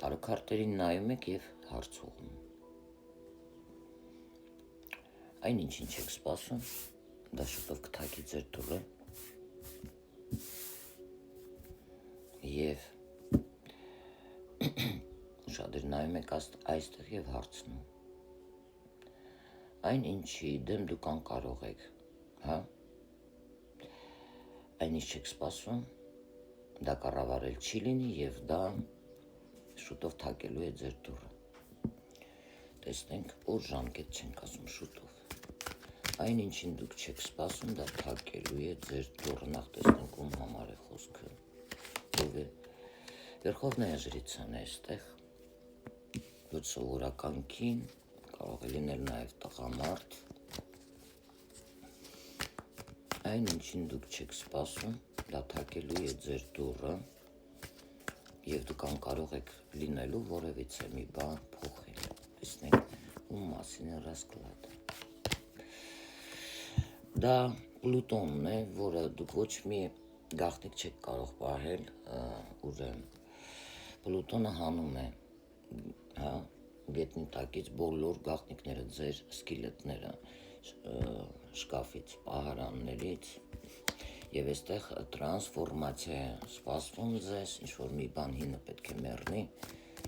Կարոքարտերին նայում եք և հարց ուղում։ Այն ինչ եք սպասում, դա շուտով կթակի ձեր դուռը և ուշադիր նայում եք այստեղ և հարցնում։ Այն ինչի դեմ դուք անկարող եք, հա? Այն ինչ եք սպասում, դա կառավարել չի լինի և դա շուտով թակելու է ձեր դուռը։ Տեսնենք, որ ժամկետ չենք ասում շուտով։ Այն ինչին դուք չեք սպասում, դա թակելու է ձեր դուռը։ Նախ տեսնենք ում համար է խոսքը։ Ով է։ Վերխովնայա ժրիցան է այստեղ, ոչ սովորական կին, կարող է լինել նաև տղամարդ։ Այն ինչին դուք չեք սպասում, դա թակելու է ձեր դուռը և դուք անկարող եք լինելու որևիցե մի բան փոխել։ Տեսնենք, ում մասին է ռասկլադը։ Դա Պլուտոնն է, որը դուք ոչ մի գաղտնիք չեք կարող պահել, ուրեմն Պլուտոնը հանում է, հա, գետնի տակից բոլոր գաղտնիքները, ձեր սկիլետները, շկաֆից, պահարաններից, և այստեղ տրանսֆորմացիա է սպասվում ձեզ, ինչ-որ մի բան հինը պետք է մեռնի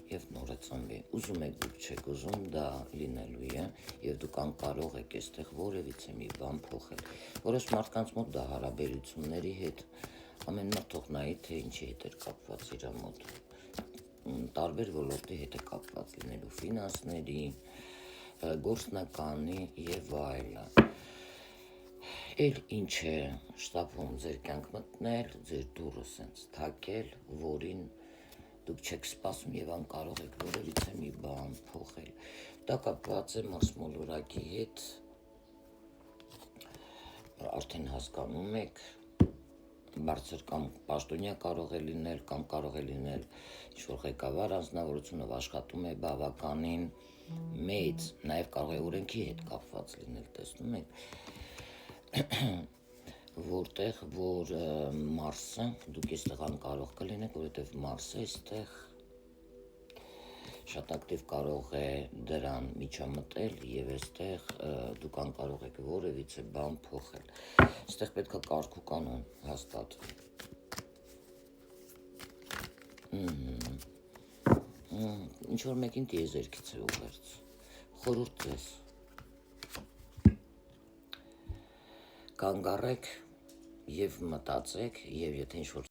և նորը ծնվի։ Ուզում եք դուք չեք ուզում, դա լինելու է, և դուք անկարող եք այստեղ որևիցե մի բան փոխել։ Որոշ մարդկանց մոտ դա հարաբերությունների հետ, ամեն մարդ թող նայի, թե ինչի հետ էր կապված իր մոտ, տարբեր ոլորտի հետ է կապված լինելու, ֆինանսների, գործնականի և այլն։ Էլ ինչ է շտապում ձեր կյանք մտնել, ձեր դուռը սենց թակել, որին դուք չեք սպասում և անկարող եք որևիցե մի բան փոխել։ Դա կապված է Մարս մոլորակի հետ, արդեն հասկանում եք, բարձր կամ պաշտոնյա կարող է լինել, կամ կարող է լինել ինչ-որ ղեկավար անձնավորությունով աշխատում է բավականին մեծ, նաև կարող է օրենքի հետ կապված լինել, տեսնում եք, որտեղ որ Մարսը, դուք այստեղ անկարող կլինեք, որովհետև Մարսը այստեղ շատ ակտիվ կարող է դրան միջամտել և այստեղ դուք անկարող եք որևիցե բան փոխել։ Այստեղ պետք է կարգ ու կանոն հաստատ։ Ինչ-որ մեկին տիեզերքից է ուղերձ, խորհուրդ ձեզ։ Կանգ առեք և մտածեք, և եթե ինչ-որ